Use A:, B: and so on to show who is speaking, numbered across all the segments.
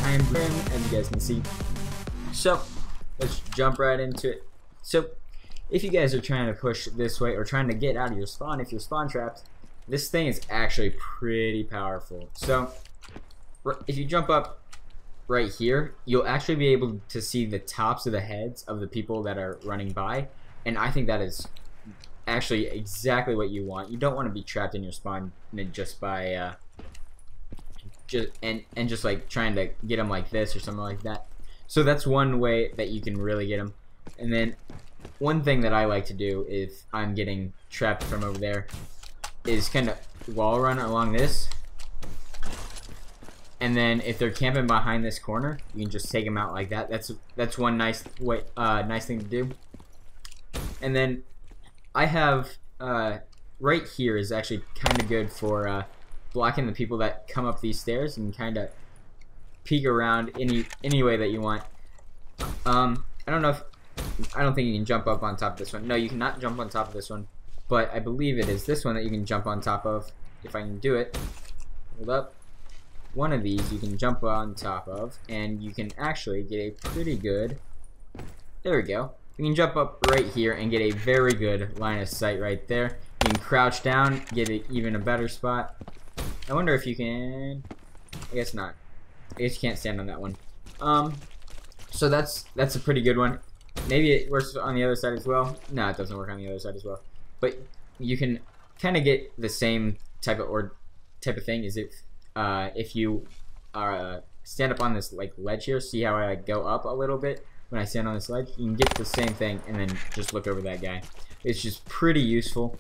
A: I'm Grim, as you guys can see. So let's jump right into it. So if you guys are trying to push this way or trying to get out of your spawn, if you're spawn trapped, this thing is actually pretty powerful. So if you jump up right here, you'll actually be able to see the tops of the heads of the people that are running by, and I think that is actually exactly what you want. You don't want to be trapped in your spawn just by just like trying to get them like this or something like that. So that's one way that you can really get them. And then one thing that I like to do if I'm getting trapped from over there is kind of wall run along this, and then if they're camping behind this corner, you can just take them out like that. That's one nice way, nice thing to do. And then I have right here is actually kind of good for blocking the people that come up these stairs and kind of peek around any way that you want. I don't think you can jump up on top of this one. No, you cannot jump on top of this one, but I believe it is this one that you can jump on top of. If I can do it, hold up. One of these you can jump on top of, and you can actually get a pretty good. There we go. You can jump up right here and get a very good line of sight right there. You can crouch down, get even a better spot. I wonder if you can. I guess not. I guess you can't stand on that one. So that's a pretty good one. Maybe it works on the other side as well. No, it doesn't work on the other side as well. But you can kind of get the same type of thing as if you stand up on this like ledge here. See how I go up a little bit when I stand on this ledge? You can get the same thing and then just look over that guy. It's just pretty useful.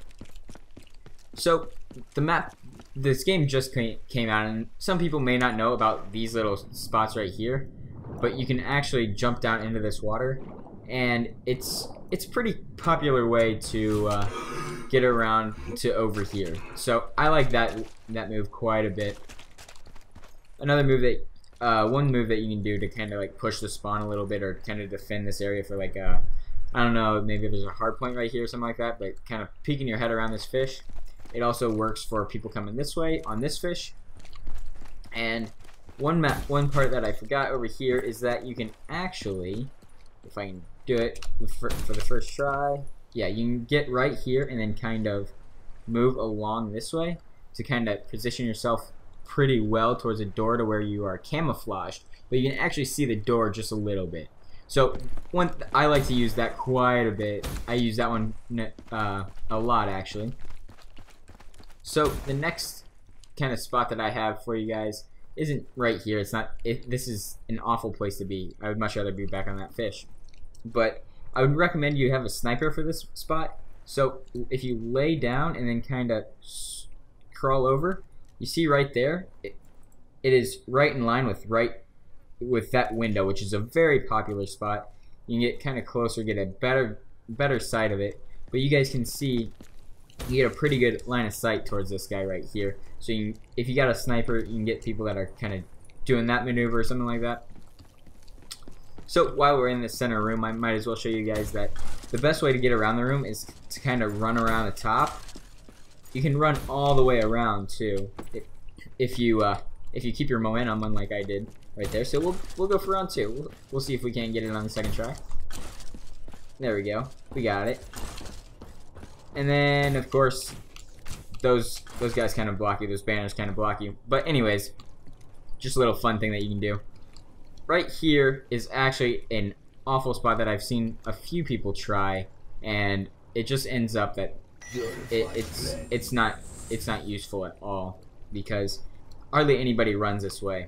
A: So the map, this game just came out, and some people may not know about these little spots right here, but you can actually jump down into this water, and it's a pretty popular way to get around to over here. So I like that move quite a bit. Another move that one move that you can do to kind of like push the spawn a little bit or kind of defend this area for like I don't know, maybe there's a hard point right here or something like that, but kind of peeking your head around this fish. It also works for people coming this way on this fish. And one part that I forgot over here is that you can actually, if I can do it for the first try, yeah, you can get right here and then kind of move along this way to kind of position yourself pretty well towards a door to where you are camouflaged, but you can actually see the door just a little bit. So I like to use that quite a bit. I use that one a lot actually. So the next kind of spot that I have for you guys isn't right here. It's not. This is an awful place to be. I would much rather be back on that fish. But I would recommend you have a sniper for this spot. So if you lay down and then kind of crawl over, you see right there, it is right in line with that window, which is a very popular spot. You can get kind of closer, get a better sight of it. But you guys can see, you get a pretty good line of sight towards this guy right here. So if you got a sniper, you can get people that are kind of doing that maneuver or something like that. So while we're in the center room, I might as well show you guys that the best way to get around the room is to kind of run around the top. You can run all the way around too, if you keep your momentum, unlike I did right there. So we'll go for round two. We'll see if we can get it on the second try. There we go. We got it. And then of course those guys kind of block you. Those banners kind of block you. But anyways, just a little fun thing that you can do. Right here is actually an awful spot that I've seen a few people try, and it just ends up that it's not useful at all because hardly anybody runs this way.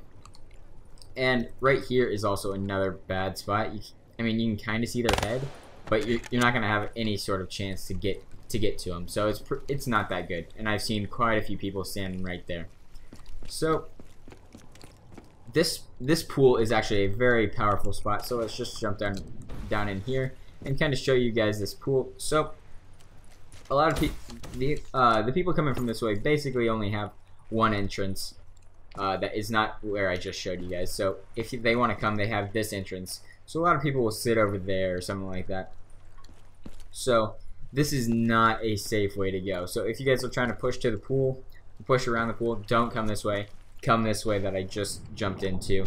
A: And right here is also another bad spot. I mean, you can kind of see their head, but you're not gonna have any sort of chance to get to them. So it's not that good. And I've seen quite a few people standing right there. So this pool is actually a very powerful spot. So let's just jump down in here and kind of show you guys this pool. So a lot of the people coming from this way basically only have one entrance that is not where I just showed you guys. So if they want to come, they have this entrance. So a lot of people will sit over there or something like that. So this is not a safe way to go. So if you guys are trying to push to the pool, push around the pool, don't come this way. Come this way that I just jumped into.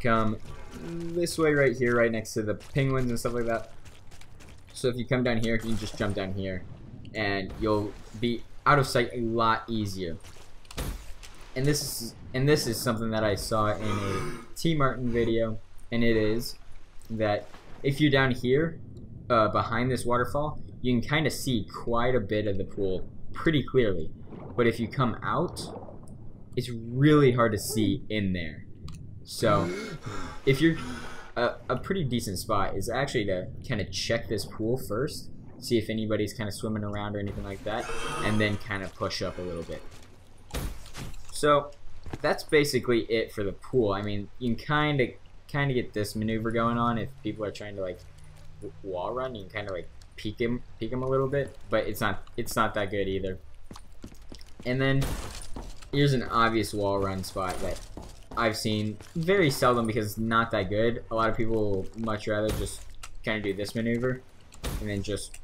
A: come this way right here, right next to the penguins and stuff like that. So if you come down here, you can just jump down here, and you'll be out of sight a lot easier. And this is something that I saw in a T Martin video, and it is that if you're down here behind this waterfall, you can kind of see quite a bit of the pool pretty clearly. But if you come out, it's really hard to see in there. So if you're a pretty decent spot is actually to kind of check this pool first, see if anybody's kind of swimming around or anything like that, and then kind of push up a little bit. So that's basically it for the pool. I mean, you can kind of get this maneuver going on if people are trying to like wall run. You can kind of like peek him a little bit, but it's not that good either. And then here's an obvious wall run spot that I've seen very seldom because it's not that good. A lot of people will much rather just kind of do this maneuver and then just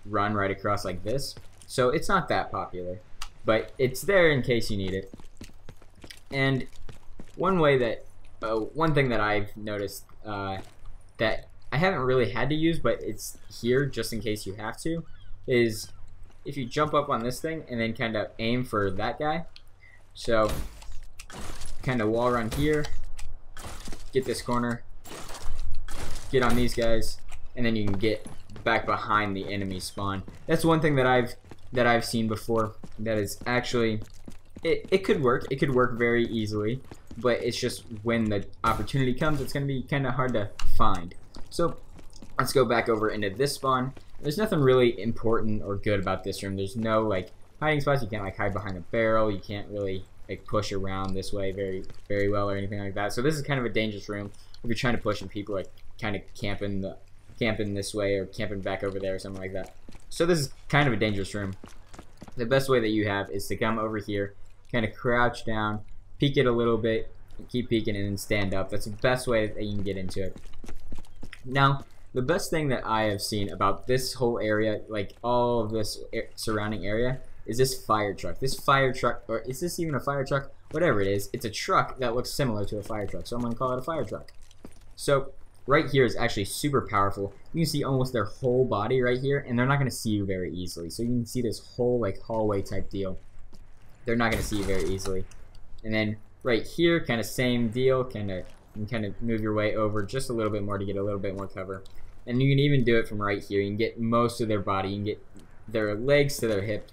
A: run right across like this. So it's not that popular, but it's there in case you need it. And one way that one thing that I've noticed that I haven't really had to use, but it's here just in case you have to, is if you jump up on this thing and then kind of aim for that guy. So kind of wall run here, get this corner, get on these guys, and then you can get back behind the enemy spawn. That's one thing that I've seen before that is actually it could work. It could work very easily, but it's just when the opportunity comes, it's going to be kind of hard to find. So let's go back over into this spawn. There's nothing really important or good about this room. There's no like hiding spots. You can't like hide behind a barrel. You can't really like push around this way very well or anything like that. So this is kind of a dangerous room if you're trying to push and people are kind of camping this way or camping back over there or something like that. So this is kind of a dangerous room. The best way that you have is to come over here, kind of crouch down, peek it a little bit, keep peeking, and then stand up. That's the best way that you can get into it. Now, the best thing that I have seen about this whole area, like all of this surrounding area, is this fire truck. This fire truck, or is this even a fire truck? Whatever it is, it's a truck that looks similar to a fire truck, so I'm going to call it a fire truck. So right here is actually super powerful. You can see almost their whole body right here, and they're not going to see you very easily. So you can see this whole like hallway type deal. They're not going to see you very easily. And then right here, kind of same deal. You can kind of move your way over just a little bit more to get a little bit more cover. And you can even do it from right here. You can get most of their body. You can get their legs to their hip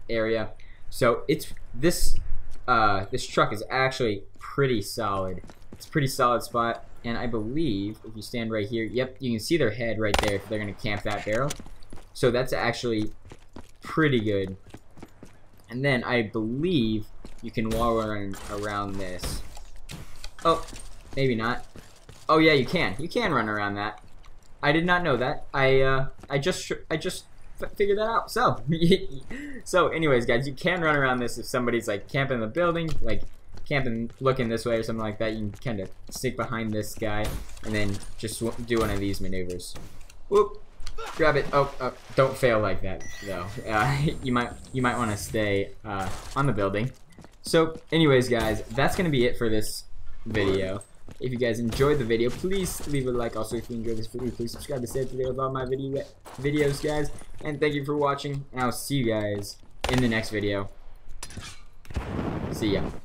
A: area. So it's this truck is actually pretty solid. It's a pretty solid spot. And I believe if you stand right here, yep, you can see their head right there if they're going to camp that barrel. So that's actually pretty good. And then I believe you can wall run around this. Oh, maybe not. Oh yeah, you can. You can run around that. I did not know that. I just figured that out. So anyways, guys, you can run around this if somebody's like camping in the building, like camping looking this way or something like that. You can kind of sneak behind this guy and then just do one of these maneuvers. Whoop. Grab it. Oh, don't fail like that though. You might want to stay on the building. So anyways, guys, that's gonna be it for this video. If you guys enjoyed the video, please leave a like. Also, if you enjoyed this video, please subscribe to stay up to date with all my videos, guys. And thank you for watching, and I'll see you guys in the next video. See ya.